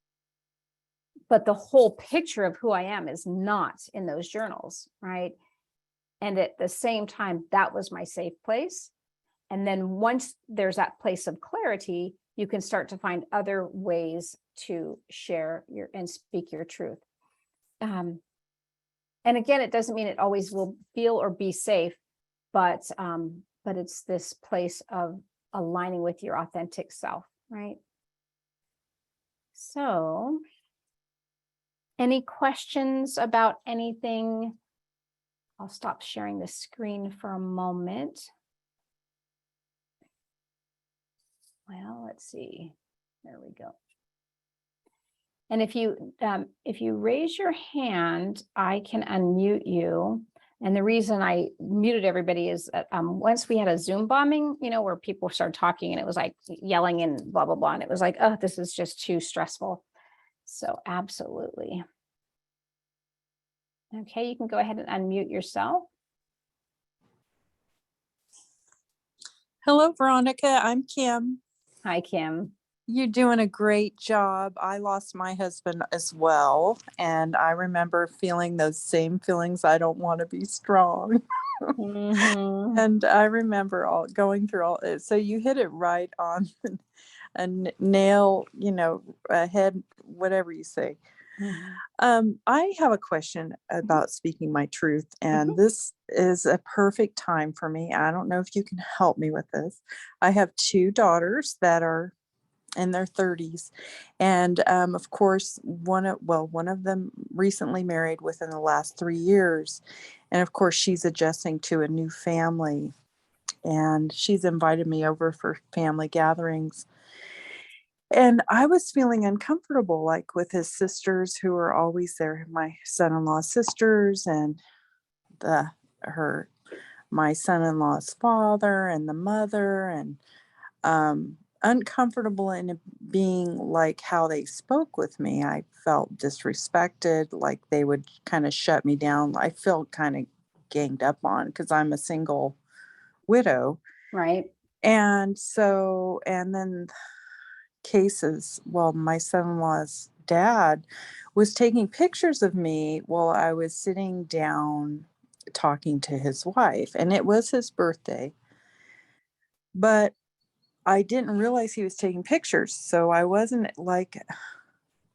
But the whole picture of who I am is not in those journals, right? And at the same time, that was my safe place. And then once there's that place of clarity, you can start to find other ways to share your and speak your truth. And again, it doesn't mean it always will feel or be safe, but it's this place of aligning with your authentic self, right? So, any questions about anything? I'll stop sharing the screen for a moment. Well, let's see. There we go. And if you raise your hand, I can unmute you. And the reason I muted everybody is that once we had a Zoom bombing, you know, where people started talking and it was like yelling and blah, blah, blah. And it was like, oh, this is just too stressful. So absolutely. Okay, you can go ahead and unmute yourself. Hello, Veronica. I'm Kim. Hi, Kim. You're doing a great job. I lost my husband as well, and I remember feeling those same feelings. I don't want to be strong. Hmm. And I remember all going through all it. So you hit it right on a nail, a head, whatever you say. Hmm. I have a question about speaking my truth, and Hmm. this is a perfect time for me. I don't know if you can help me with this. I have two daughters that are in their 30s, and of course, one of them recently married within the last 3 years, and of course, she's adjusting to a new family, and she's invited me over for family gatherings. And I was feeling uncomfortable, like with his sisters who are always there, my son-in-law's sisters and the her my son-in-law's father and the mother, and uncomfortable in it being like how they spoke with me. I felt disrespected, like they would kind of shut me down. I felt kind of ganged up on because I'm a single widow. Right. And so, and then cases, well, my son-in-law's dad was taking pictures of me while I was sitting down talking to his wife, and it was his birthday. But I didn't realize he was taking pictures, so I wasn't it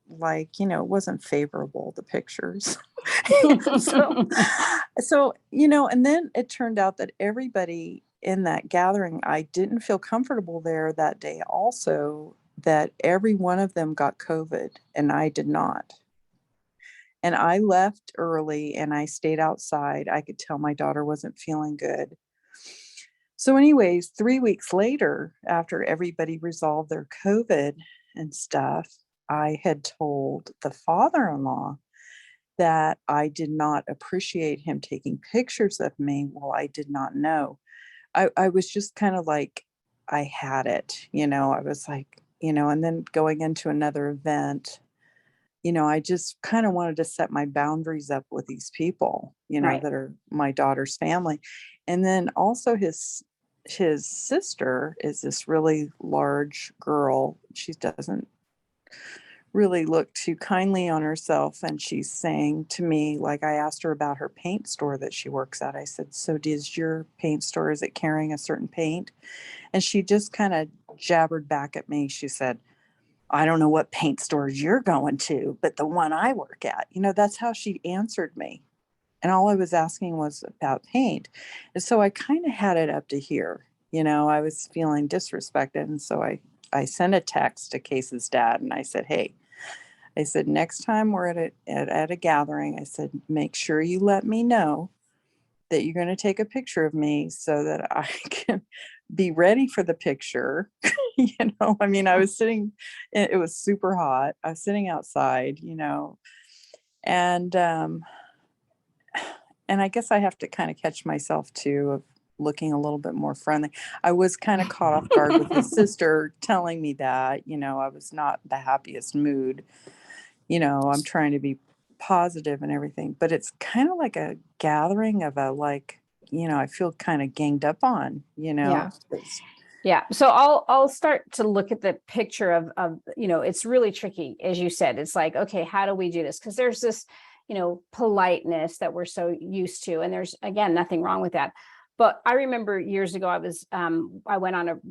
wasn't favorable, the pictures. So and then it turned out that everybody in that gathering, I didn't feel comfortable there that day also, that every one of them got COVID and I did not. And I left early and I stayed outside. I could tell my daughter wasn't feeling good. So, anyways, 3 weeks later, after everybody resolved their COVID and stuff, I had told the father in law that I did not appreciate him taking pictures of me while I did not know. I was just kind of like, I had it, I was like, and then going into another event, I just kind of wanted to set my boundaries up with these people, Right. that are my daughter's family. And then also his sister is this really large girl. She doesn't really look too kindly on herself, and she's saying to me, like, I asked her about her paint store that she works at. I said, so does your paint store, is it carrying a certain paint? And she just kind of jabbered back at me. She said, I don't know what paint stores you're going to, but the one I work at, that's how she answered me. And all I was asking was about paint. And so I kind of had it up to here. I was feeling disrespected. And so I sent a text to Case's dad and I said, hey, I said, next time we're at a gathering, I said, make sure you let me know that you're going to take a picture of me so that I can be ready for the picture. I mean, I was sitting, it was super hot. I was sitting outside, and, and I guess I have to kind of catch myself too of looking a little bit more friendly. I was kind of caught off guard with his sister telling me that, I was not the happiest mood. I'm trying to be positive and everything, but it's kind of like a gathering of I feel kind of ganged up on, Yeah. It's- Yeah. So I'll start to look at the picture of, it's really tricky, as you said. It's like, okay, how do we do this? Because there's this, politeness that we're so used to. And there's, again, nothing wrong with that. But I remember years ago, I went on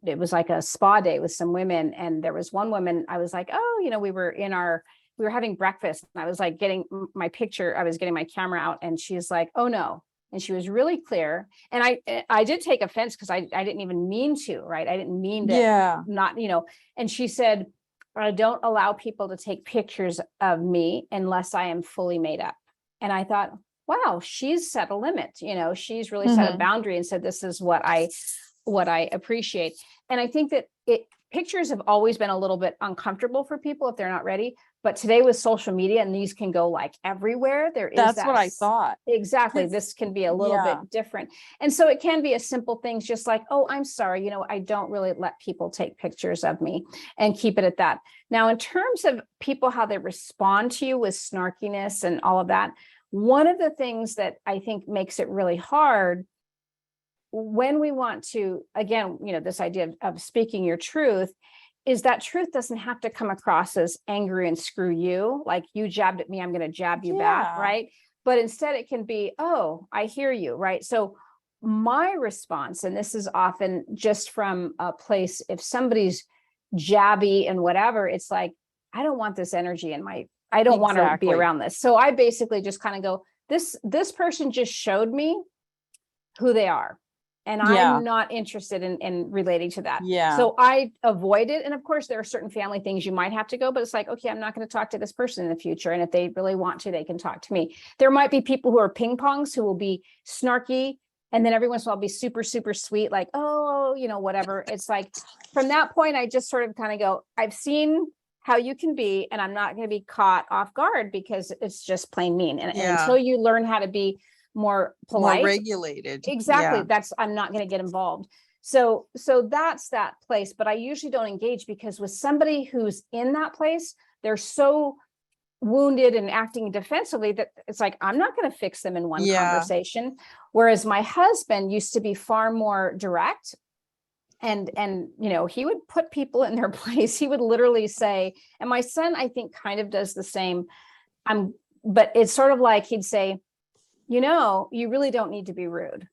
it was like a spa day with some women. And there was one woman, I was like, oh, we were having breakfast. And I was like getting my picture, I was getting my camera out. And she's like, oh no. And she was really clear. And I did take offense because I didn't even mean to, right? I didn't mean to yeah. not, and she said, I don't allow people to take pictures of me unless I am fully made up. And I thought, wow, she's set a limit, she's really set a Mhm. boundary and said, this is what I appreciate. And I think that pictures have always been a little bit uncomfortable for people if they're not ready. But today with social media, and these can go like everywhere, there is That's that. what I thought. Exactly. 'Cause This can be a little yeah. bit different. And so it can be a simple things just like, oh, I'm sorry, I don't really let people take pictures of me, and keep it at that. Now, in terms of people, how they respond to you with snarkiness and all of that, one of the things that I think makes it really hard when we want to, again, this idea of speaking your truth is that truth doesn't have to come across as angry and screw you, like you jabbed at me, I'm going to jab you back, Yeah. right? But instead it can be, oh, I hear you, right? So my response, and this is often just from a place, if somebody's jabby and whatever, it's like, I don't want this energy in my, I don't want to be Exactly. around this. So I basically just kind of go, this person just showed me who they are. And Yeah. I'm not interested in relating to that. Yeah. So I avoid it. And of course, there are certain family things you might have to go, but it's like, okay, I'm not going to talk to this person in the future. And if they really want to, they can talk to me. There might be people who are ping pongs who will be snarky. And then every once in a while be super, super sweet, like, oh, you know, whatever. It's like, from that point, I just sort of kind of go, I've seen how you can be, and I'm not going to be caught off guard because it's just plain mean. And Yeah. until you learn how to be more More polite, regulated. exactly, Yeah. that's, I'm not going to get involved. So that's that place, but I usually don't engage, because with somebody who's in that place, they're so wounded and acting defensively that it's like, I'm not going to fix them in one Yeah. conversation. Whereas my husband used to be far more direct, and you know, he would put people in their place. He would literally say, and my son, I think, kind of does the same. But it's sort of like he'd say, you know, you really don't need to be rude.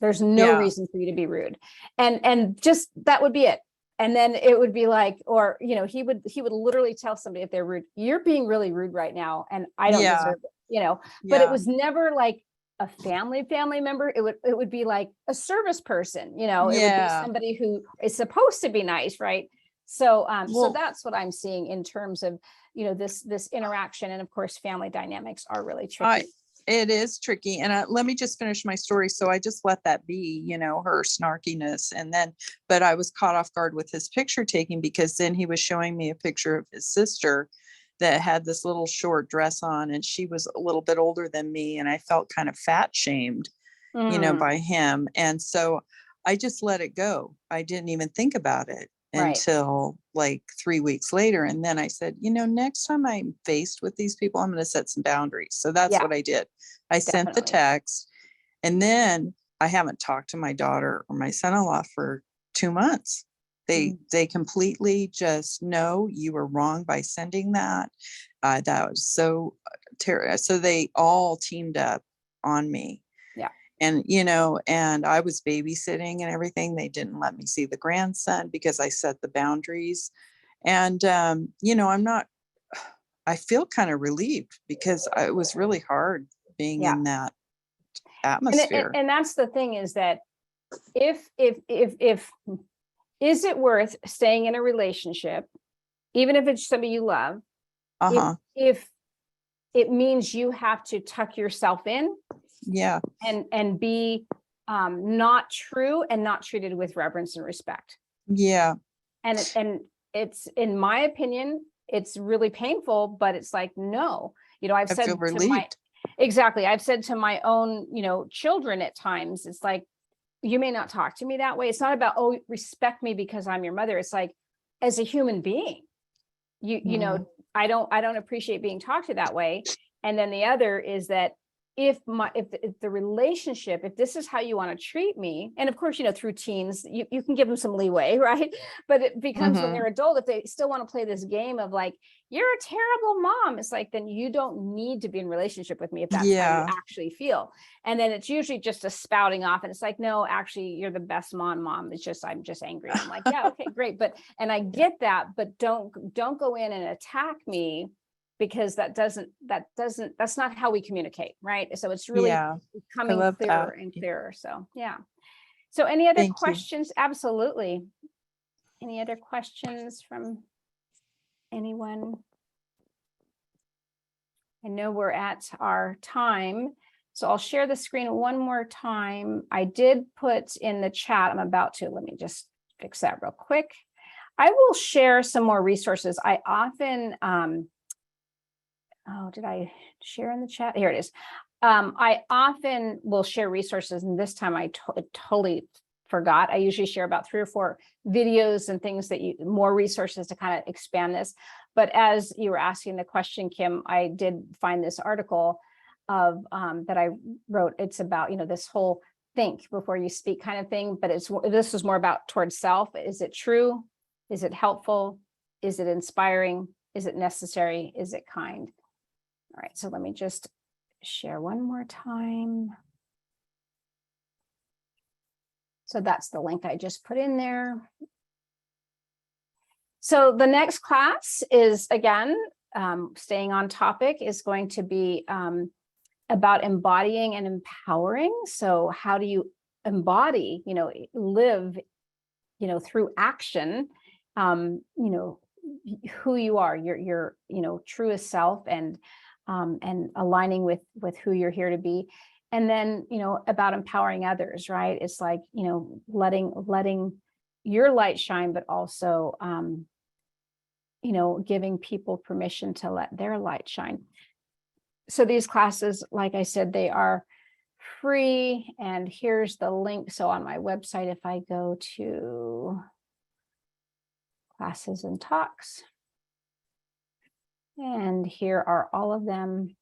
There's no Yeah. reason for you to be rude. And just that would be it. And then it would be like, or, you know, he would literally tell somebody, if they're rude, you're being really rude right now, and I don't Yeah. deserve it, you know. But it Yeah. was never like a family member. It would be like a service person, you know. It would be Yeah. somebody who is supposed to be nice, right? So so Well, that's what I'm seeing in terms of, you know, this interaction. And of course, family dynamics are really tricky. it is tricky. And let me just finish my story. So I just let that be, you know, her snarkiness. And then, but I was caught off guard with his picture taking, because then he was showing me a picture of his sister that had this little short dress on, and she was a little bit older than me. And I felt kind of fat shamed, you know, Mm, by him. And so I just let it go. I didn't even think about it right. until like 3 weeks later. And then I said, you know, next time I'm faced with these people, I'm going to set some boundaries. So that's Yeah, what I did. I sent the definitely. text, and then I haven't talked to my daughter or my son-in-law for 2 months. They completely just, no, you were wrong by sending that. That was so terrible. So they all teamed up on me. Yeah. And, you know, and I was babysitting and everything. They didn't let me see the grandson because I set the boundaries. And, you know, I feel kind of relieved, because it was really hard being Yeah. in that And atmosphere. that's the thing, is that if is it worth staying in a relationship, even if it's somebody you love, Uh-huh. if it means you have to tuck yourself in Yeah. and be not true and not treated with reverence and respect. Yeah. And it's, in my opinion, it's really painful, but it's like, no, you know, I've I said feel to relieved. exactly, I've said to my own, you know, children at times, it's like, you may not talk to me that way. It's not about, oh, respect me because I'm your mother. It's like, as a human being, you know, I don't appreciate being talked to that way. And then the other is that if the relationship, if this is how you want to treat me, and of course, you know, through teens, you can give them some leeway, right? But it becomes when they're adult, if they still want to play this game of like, you're a terrible mom, it's like, then you don't need to be in relationship with me if that's how you Yeah. actually feel. And then it's usually just a spouting off, and it's like, no, actually, you're the best mom. It's just, I'm just angry. I'm like, yeah, okay, great. But, and I get that, but don't go in and attack me, because that's not how we communicate, right? So it's really Yeah. becoming love clearer that. and clearer. So yeah. So any other Thank you. questions? Absolutely. Any other questions from anyone? I know we're at our time, so I'll share the screen one more time. I did put in the chat, I'm about to, let me just fix that real quick. I will share some more resources. I often, oh, did I share in the chat? Here it is. I often will share resources, and this time I totally forgot. I usually share about 3 or 4 videos and things that more resources to kind of expand this. But as you were asking the question, Kim, I did find this article of that I wrote. It's about, you know, this whole think before you speak kind of thing, but this is more about towards self. Is it true? Is it helpful? Is it inspiring? Is it necessary? Is it kind? All right, so let me just share one more time. So that's the link I just put in there. So the next class is, again, staying on topic, is going to be about embodying and empowering. So how do you embody, live, through action, who you are, your truest self, and aligning with who you're here to be. And then, about empowering others, right? It's like, letting your light shine, but also, giving people permission to let their light shine. So these classes, like I said, they are free, and here's the link. So on my website, if I go to classes and talks, and here are all of them.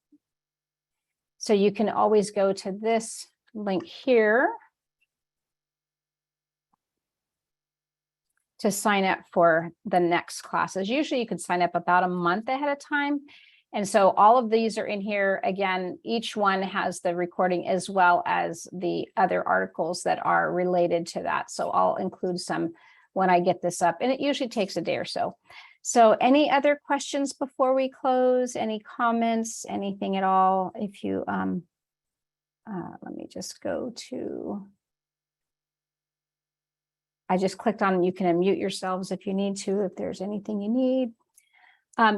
So you can always go to this link here to sign up for the next classes. Usually you can sign up about a month ahead of time. And so all of these are in here. Again, each one has the recording as well as the other articles that are related to that. So I'll include some when I get this up, and it usually takes a day or so. So any other questions before we close? Any comments, anything at all? If you, let me just go to, I just clicked on, you can unmute yourselves if you need to, if there's anything you need.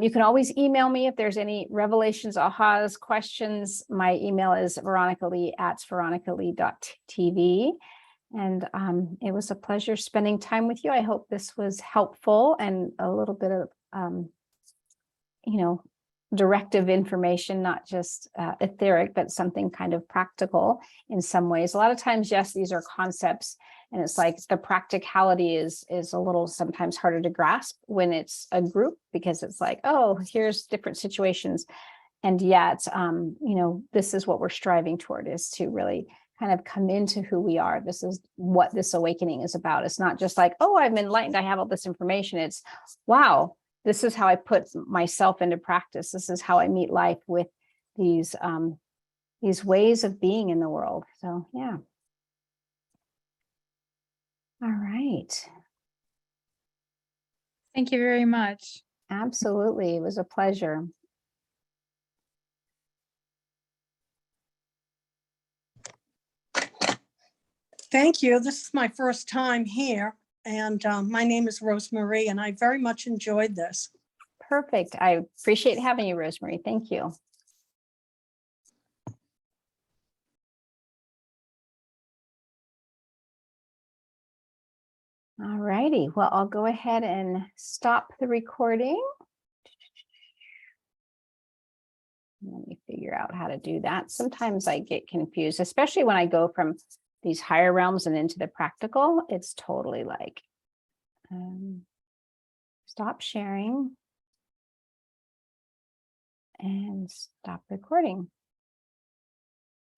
You can always email me if there's any revelations, ahas, questions. My email is veronicalee@veronicalee.tv. And it was a pleasure spending time with you. I hope this was helpful and a little bit of, directive information, not just etheric, but something kind of practical in some ways. A lot of times, yes, these are concepts, and it's like the practicality is a little sometimes harder to grasp when it's a group, because it's like, oh, here's different situations. And yet, this is what we're striving toward, is to really kind of come into who we are. This is what this awakening is about. It's not just like, oh, I'm enlightened, I have all this information. It's, wow, this is how I put myself into practice. This is how I meet life with these ways of being in the world. So, yeah. All right. Thank you very much. Absolutely. It was a pleasure. Thank you. This is my first time here, and my name is Rosemary, and I very much enjoyed this. Perfect. I appreciate having you, Rosemary. Thank you. All righty. Well, I'll go ahead and stop the recording. Let me figure out how to do that. Sometimes I get confused, especially when I go from these higher realms and into the practical. It's totally like, stop sharing and stop recording.